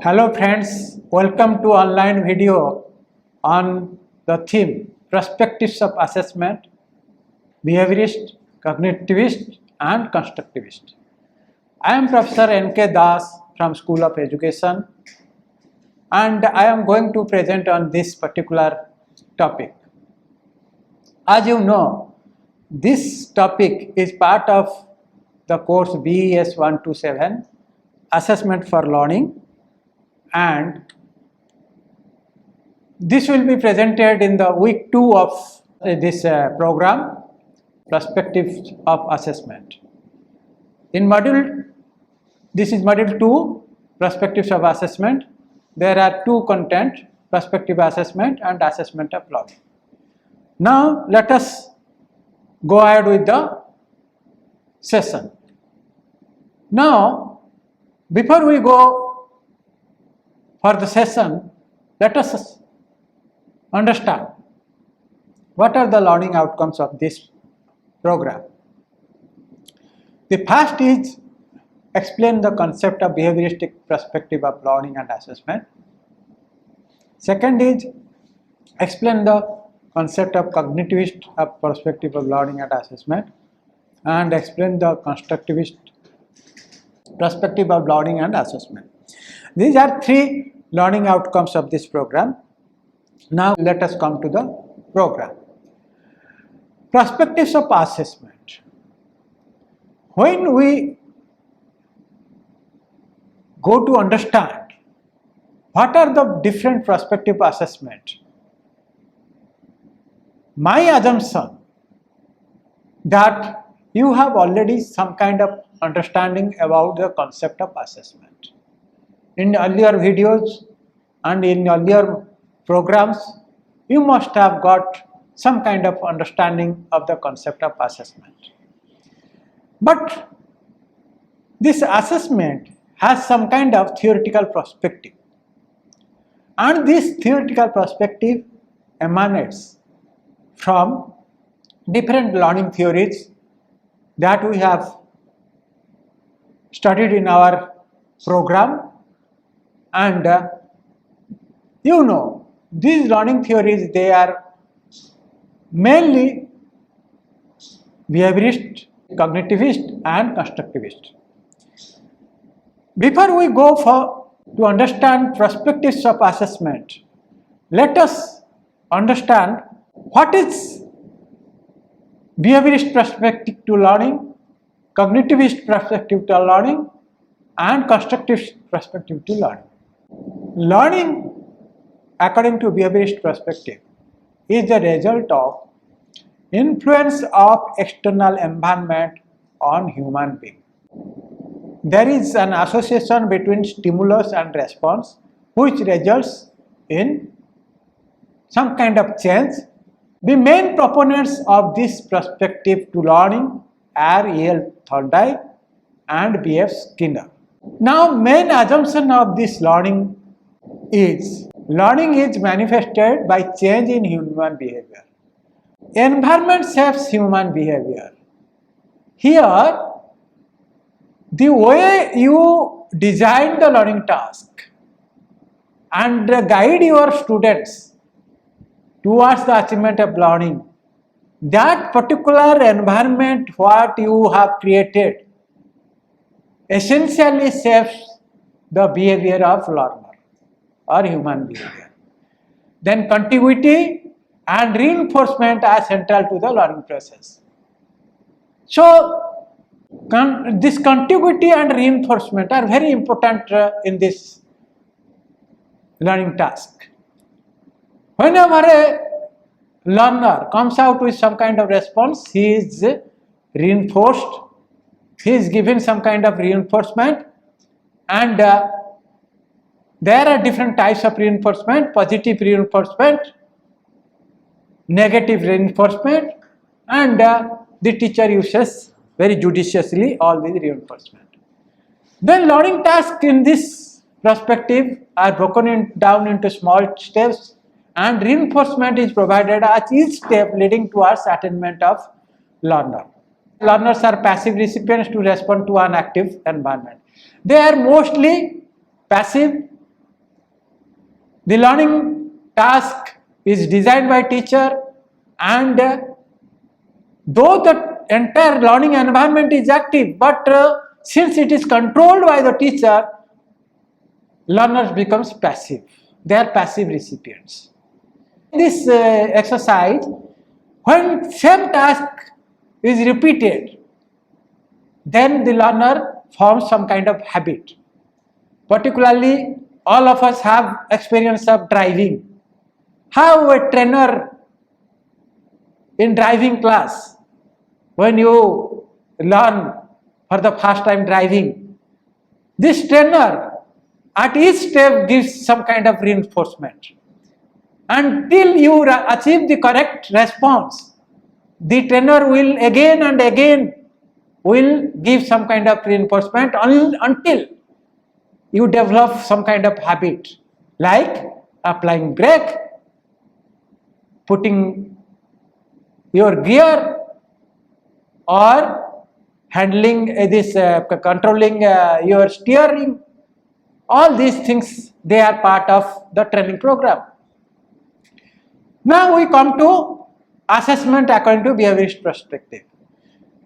Hello friends, welcome to online video on the theme Perspectives of Assessment, Behaviorist, Cognitivist and Constructivist. I am Professor N.K. Das from School of Education and I am going to present on this particular topic. As you know, this topic is part of the course BES 127, Assessment for Learning, and this will be presented in the week 2 of this program, Perspectives of Assessment. In this is module 2, Perspectives of Assessment. There are two content, Perspective Assessment and Assessment of Learning. Now let us go ahead with the session. Now before we go for the session, let us understand what are the learning outcomes of this program. The first is explain the concept of behavioristic perspective of learning and assessment. Second is explain the concept of cognitivist perspective of learning and assessment, and explain the constructivist perspective of learning and assessment. These are three learning outcomes of this program. Now let us come to the program. Perspectives of assessment. When we go to understand what are the different perspective assessment, my assumption that you have already some kind of understanding about the concept of assessment. In earlier videos and in earlier programs, you must have got some kind of understanding of the concept of assessment. But this assessment has some kind of theoretical perspective, and this theoretical perspective emanates from different learning theories that we have studied in our program. And you know, these learning theories, they are mainly behaviorist, cognitivist and constructivist. Before we go to understand perspectives of assessment, let us understand what is behaviorist perspective to learning, cognitivist perspective to learning and constructivist perspective to learning. Learning, according to behaviorist perspective, is the result of influence of external environment on human being. There is an association between stimulus and response which results in some kind of change. The main proponents of this perspective to learning are E.L. Thorndike and B.F. Skinner. Now, main assumption of this learning is manifested by change in human behavior. Environment shapes human behavior. Here, the way you design the learning task and guide your students towards the achievement of learning, that particular environment what you have created essentially shapes the behavior of learner or human behavior. Then contiguity and reinforcement are central to the learning process. So this contiguity and reinforcement are very important in this learning task. Whenever a learner comes out with some kind of response, he is reinforced, he is given some kind of reinforcement, and there are different types of reinforcement: positive reinforcement, negative reinforcement, and the teacher uses very judiciously all these reinforcement. Then learning tasks in this perspective are broken down into small steps, and reinforcement is provided at each step leading towards attainment of learner. Learners are passive recipients to respond to an active environment. They are mostly passive The learning task is designed by teacher, and though the entire learning environment is active, but since it is controlled by the teacher, learners becomes passive. They are passive recipients. This exercise, when same task is repeated, then the learner forms some kind of habit. Particularly, all of us have experience of driving. How a trainer in driving class, when you learn for the first time driving, this trainer at each step gives some kind of reinforcement. Until you achieve the correct response, the trainer will again and again will give some kind of reinforcement until you develop some kind of habit, like applying brake, putting your gear, or handling controlling your steering. All these things, they are part of the training program. Now we come to assessment according to behaviorist perspective.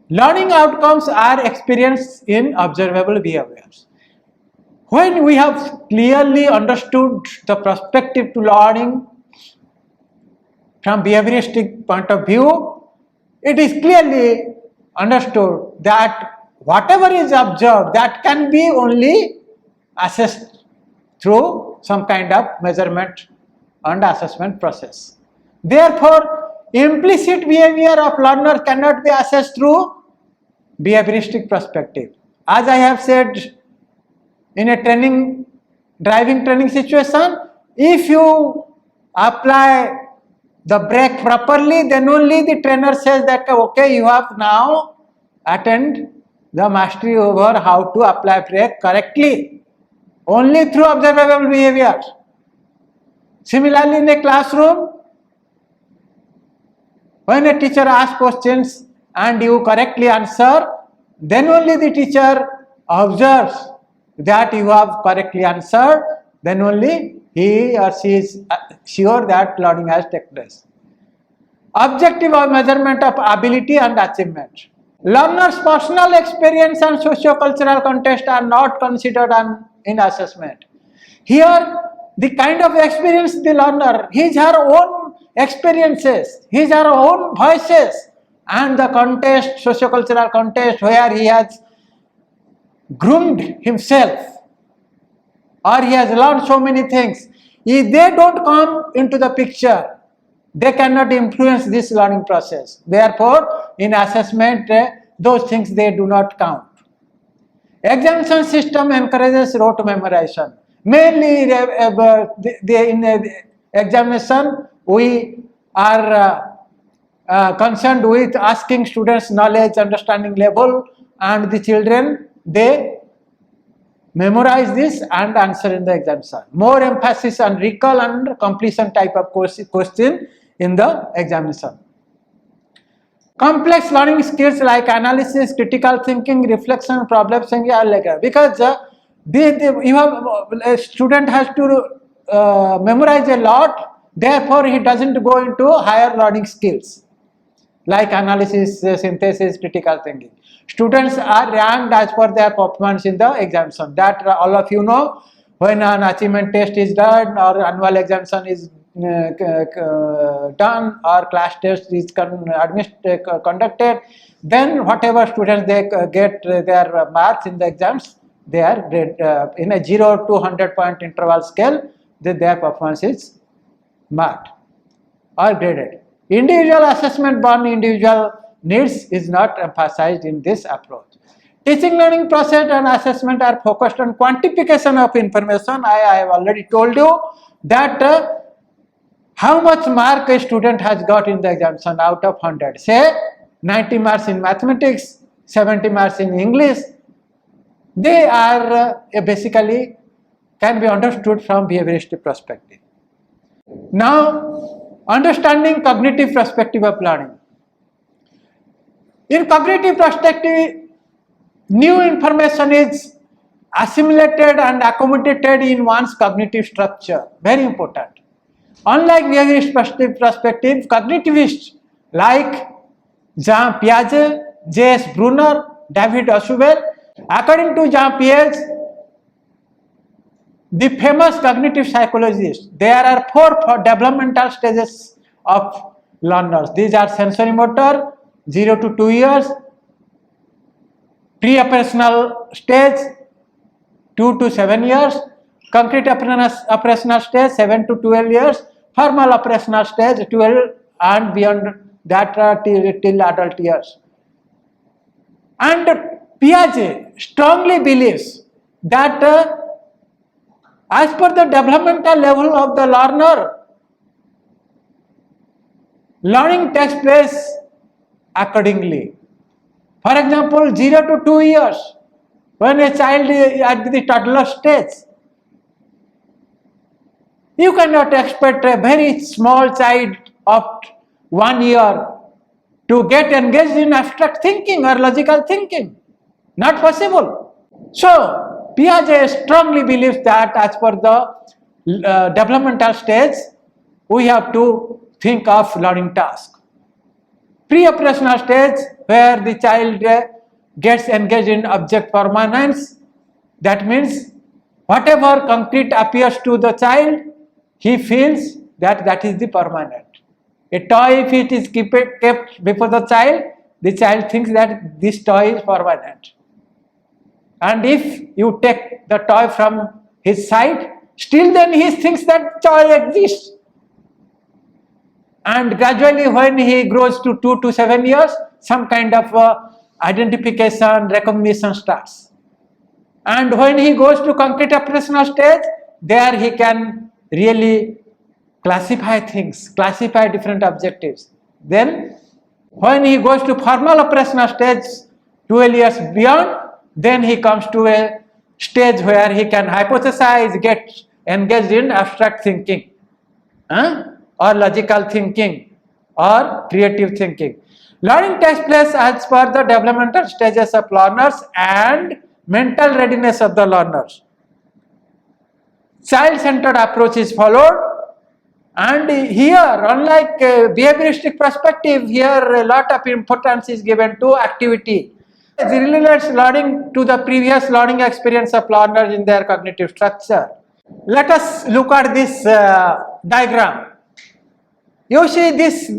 Learning outcomes are experienced in observable behaviors. When we have clearly understood the perspective to learning from behavioristic point of view, it is clearly understood that whatever is observed, that can be only assessed through some kind of measurement and assessment process. Therefore, implicit behavior of learner cannot be assessed through behavioristic perspective. As I have said, in a driving training situation, if you apply the brake properly, then only the trainer says that okay, you have now attained the mastery over how to apply brake correctly. Only through observable behavior. Similarly, in a classroom, when a teacher asks questions and you correctly answer, then only the teacher observes that you have correctly answered, then only he or she is sure that learning has taken place. Objective or measurement of ability and achievement. Learners' personal experience and socio-cultural context are not considered in assessment. Here, the kind of experience the learner, his her own experiences, his her own voices, and the context, socio-cultural context where he has groomed himself or he has learned so many things, if they don't come into the picture, they cannot influence this learning process. Therefore, in assessment, those things they do not count. Examination system encourages rote memorization. Mainly in examination, we are concerned with asking students knowledge, understanding level, and the children, they memorize this and answer in the examination. More emphasis on recall and completion type of question in the examination. Complex learning skills like analysis, critical thinking, reflection, problem solving are like that. Because a student has to memorize a lot, therefore he doesn't go into higher learning skills like analysis, synthesis, critical thinking. Students are ranked as per their performance in the examination. That all of you know, when an achievement test is done or annual examination is done or class test is conducted, then whatever students they get their marks in the exams, they are in a 0 to 100 point interval scale, their performance is marked or graded. Individual assessment on individual needs is not emphasized in this approach. Teaching learning process and assessment are focused on quantification of information. I have already told you that how much mark a student has got in the examination out of 100. Say 90 marks in mathematics, 70 marks in English. They are basically can be understood from behavioristic perspective. Now, understanding cognitive perspective of learning. In cognitive perspective, new information is assimilated and accommodated in one's cognitive structure. Very important. Unlike behaviorist perspective, cognitivists like Jean Piaget, J.S. Brunner, David Ausubel, according to Jean Piaget, the famous cognitive psychologist, there are four developmental stages of learners. These are sensorimotor, 0 to 2 years, pre-operational stage, 2 to 7 years, concrete operational stage, 7 to 12 years, formal operational stage, 12 and beyond that till adult years. And Piaget strongly believes that as per the developmental level of the learner, learning takes place accordingly. For example, 0 to 2 years, when a child is at the toddler stage, you cannot expect a very small child of 1 year to get engaged in abstract thinking or logical thinking. Not possible. So, Piaget strongly believes that as per the developmental stage, we have to think of learning task. Pre-operational stage, where the child gets engaged in object permanence, that means whatever concrete appears to the child, he feels that that is the permanent. A toy, if it is kept before the child thinks that this toy is permanent. And if you take the toy from his side, still then he thinks that toy exists. And gradually when he grows to 2 to 7 years, some kind of identification, recognition starts. And when he goes to concrete operational stage, there he can really classify things, classify different objectives. Then when he goes to formal operational stage, 12 years beyond, then he comes to a stage where he can hypothesize, get engaged in abstract thinking, or logical thinking, or creative thinking. Learning takes place as per the developmental stages of learners and mental readiness of the learners. Child-centered approach is followed, and here, unlike behavioristic perspective, here a lot of importance is given to activity. It relates learning to the previous learning experience of learners in their cognitive structure. Let us look at this diagram. You see this,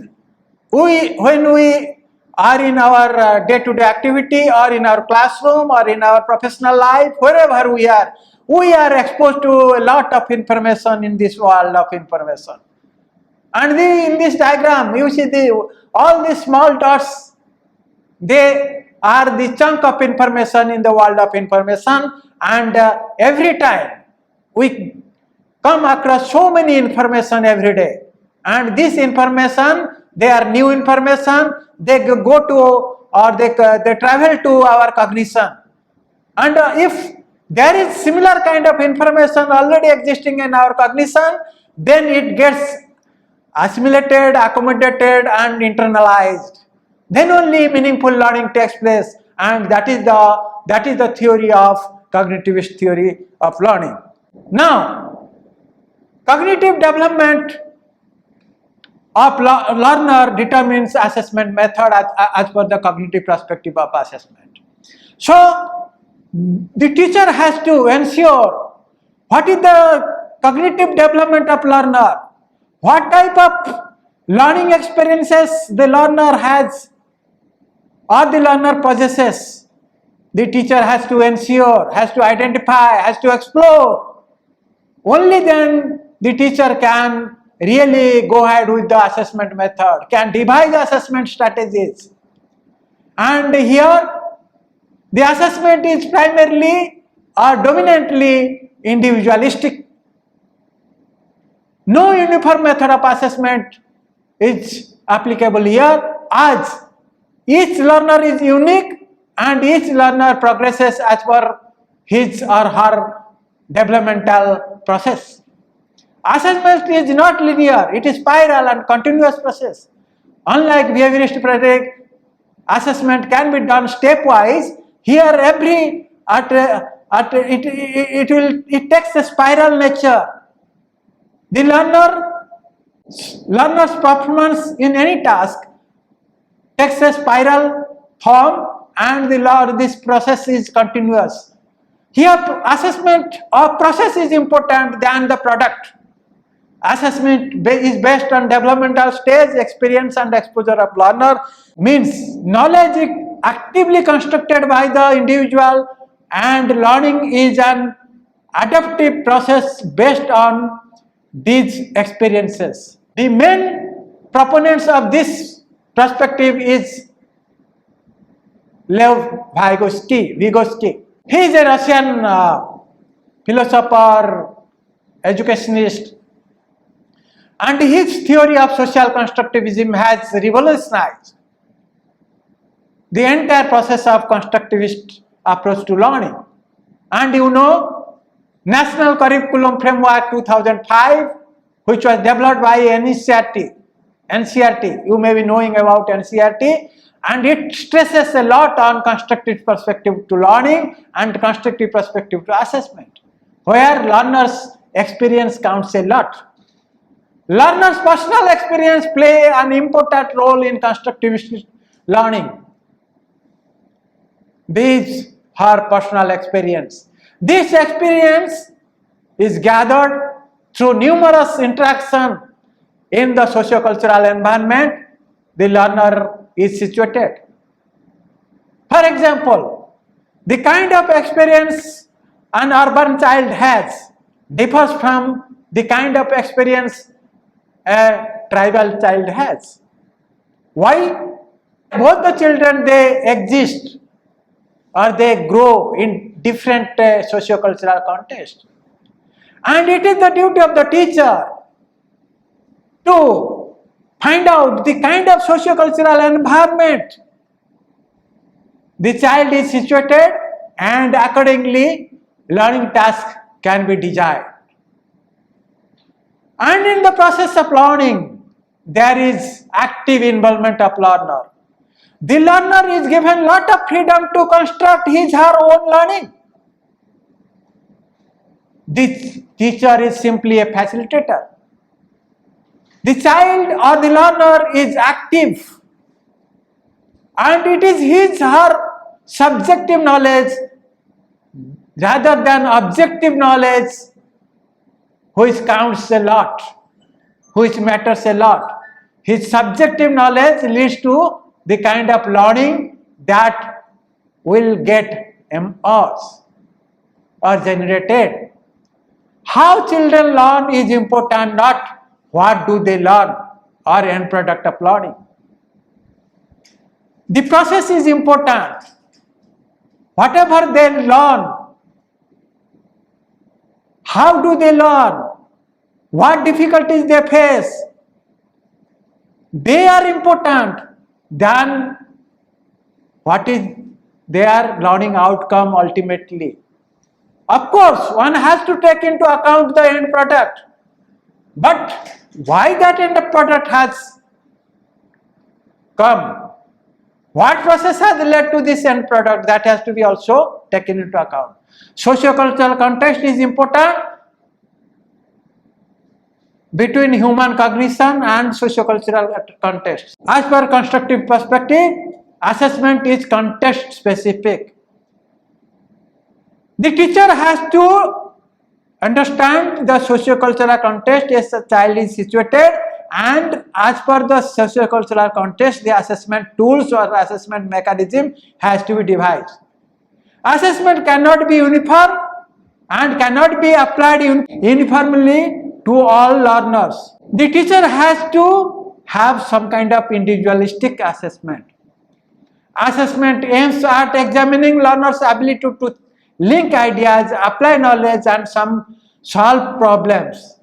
when we are in our day-to-day activity or in our classroom or in our professional life, wherever we are exposed to a lot of information in this world of information. And in this diagram, you see all these small dots, they are the chunk of information in the world of information, and every time we come across so many information every day, and this information, they are new information, they go to or they travel to our cognition. And if there is similar kind of information already existing in our cognition, then it gets assimilated, accommodated and internalized. Then only meaningful learning takes place, and that is the theory of cognitivist theory of learning. Now, cognitive development of learner determines assessment method as per the cognitive perspective of assessment. So, the teacher has to ensure what is the cognitive development of learner, what type of learning experiences the learner has or the learner possesses. The teacher has to ensure, has to identify, has to explore. Only then the teacher can really go ahead with the assessment method, can devise assessment strategies. And here the assessment is primarily or dominantly individualistic. No uniform method of assessment is applicable here, as each learner is unique and each learner progresses as per his or her developmental process. Assessment is not linear, it is spiral and continuous process. Unlike behaviorist project, assessment can be done stepwise. Here at it takes a spiral nature. The learner's performance in any task takes a spiral form, and this process is continuous. Here, assessment or process is important than the product. Assessment is based on developmental stage, experience and exposure of learner, means knowledge is actively constructed by the individual, and learning is an adaptive process based on these experiences. The main proponents of this perspective is Lev Vygotsky. He is a Russian philosopher, educationist, and his theory of social constructivism has revolutionized the entire process of constructivist approach to learning. And you know, National Curriculum Framework 2005, which was developed by NCERT, you may be knowing about NCERT, and it stresses a lot on constructive perspective to learning and constructive perspective to assessment, where learners' experience counts a lot. Learners' personal experience play an important role in constructivist learning. These are personal experience. This experience is gathered through numerous interactions in the socio-cultural environment the learner is situated. For example, the kind of experience an urban child has differs from the kind of experience a tribal child has. Why? Both the children, they exist or they grow in different socio-cultural contexts. And it is the duty of the teacher to find out the kind of socio-cultural environment the child is situated, and accordingly learning tasks can be designed. And in the process of learning, there is active involvement of learner. The learner is given lot of freedom to construct his or her own learning. The teacher is simply a facilitator. The child or the learner is active, and it is his or her subjective knowledge rather than objective knowledge which counts a lot, which matters a lot. His subjective knowledge leads to the kind of learning that will get emerged or generated. How children learn is important, not what do they learn or end product of learning. The process is important. Whatever they learn, how do they learn, what difficulties they face, they are important than what is their learning outcome ultimately. Of course, one has to take into account the end product, but why that end product has come, what process has led to this end product, that has to be also taken into account. Socio-cultural context is important between human cognition and socio-cultural context. As per constructive perspective, assessment is context specific. The teacher has to understand the socio-cultural context as a child is situated, and as per the socio-cultural context, the assessment tools or assessment mechanism has to be devised. Assessment cannot be uniform and cannot be applied uniformly to all learners. The teacher has to have some kind of individualistic assessment. Assessment aims at examining learners' ability to link ideas, apply knowledge and solve problems,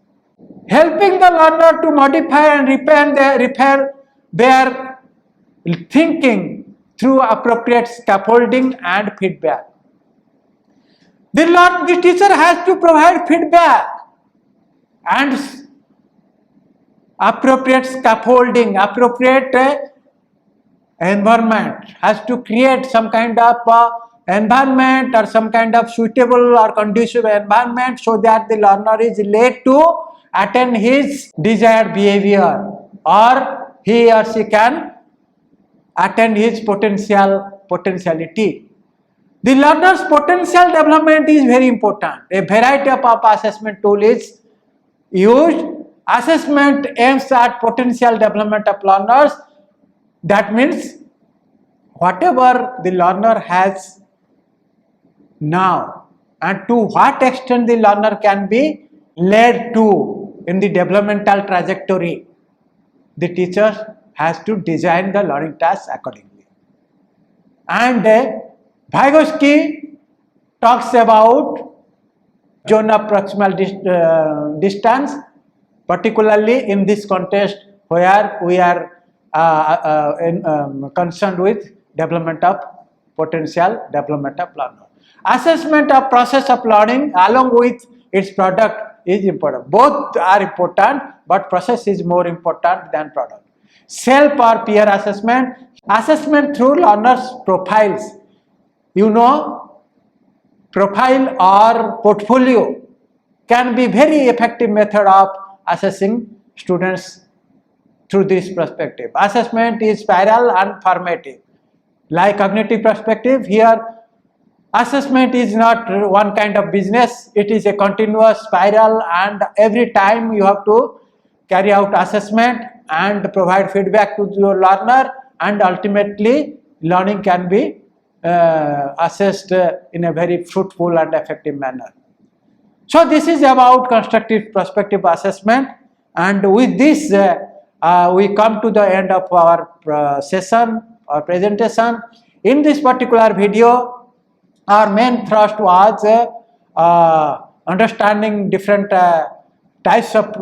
helping the learner to modify and repair their thinking through appropriate scaffolding and feedback. The teacher has to provide feedback and appropriate scaffolding, appropriate environment, has to create some kind of environment or some kind of suitable or conducive environment so that the learner is led to attain his desired behavior, or he or she can attain his potentiality. The learner's potential development is very important. A variety of assessment tool is used. Assessment aims at potential development of learners. That means whatever the learner has now and to what extent the learner can be led to in the developmental trajectory, the teacher has to design the learning tasks accordingly. And Vygotsky talks about zone of proximal distance, particularly in this context where we are concerned with development of potential development of learner. Assessment of process of learning along with its product is important. Both are important, but process is more important than product. Self or peer assessment, assessment through learners' profiles. You know, profile or portfolio can be very effective method of assessing students through this perspective. Assessment is spiral and formative. Like cognitive perspective, here assessment is not one kind of business, it is a continuous spiral, and every time you have to carry out assessment and provide feedback to your learner, and ultimately learning can be assessed in a very fruitful and effective manner. So this is about constructive prospective assessment, and with this we come to the end of our session or presentation. In this particular video, our main thrust was understanding different types of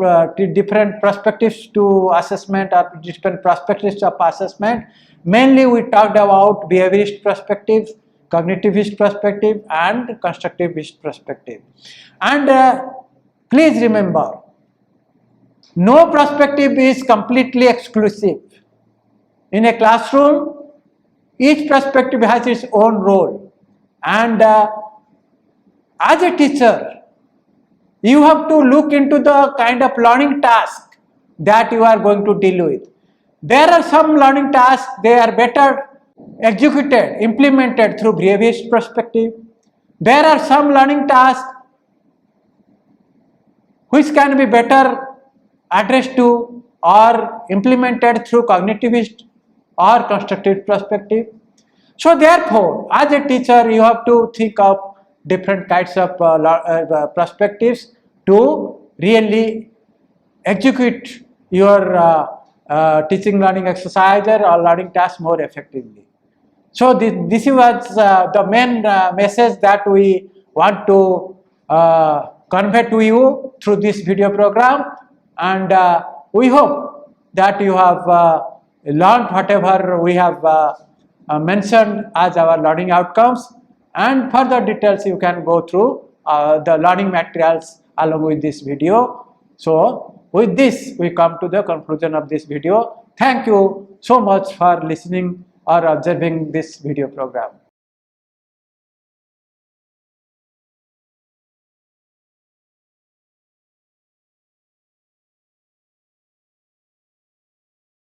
different perspectives to assessment or different perspectives of assessment. Mainly we talked about behaviorist perspective, cognitivist perspective and constructivist perspective. And please remember, no perspective is completely exclusive. In a classroom, each perspective has its own role, and as a teacher, you have to look into the kind of learning task that you are going to deal with. There are some learning tasks, they are better executed, implemented through behaviorist perspective. There are some learning tasks which can be better addressed to or implemented through cognitivist or constructive perspective. So therefore, as a teacher, you have to think of different kinds of perspectives to really execute your teaching learning exercise or learning task more effectively. So this was the main message that we want to convey to you through this video program, and we hope that you have learned whatever we have mentioned as our learning outcomes, and further details you can go through the learning materials along with this video. So with this we come to the conclusion of this video. Thank you so much for listening or observing this video program.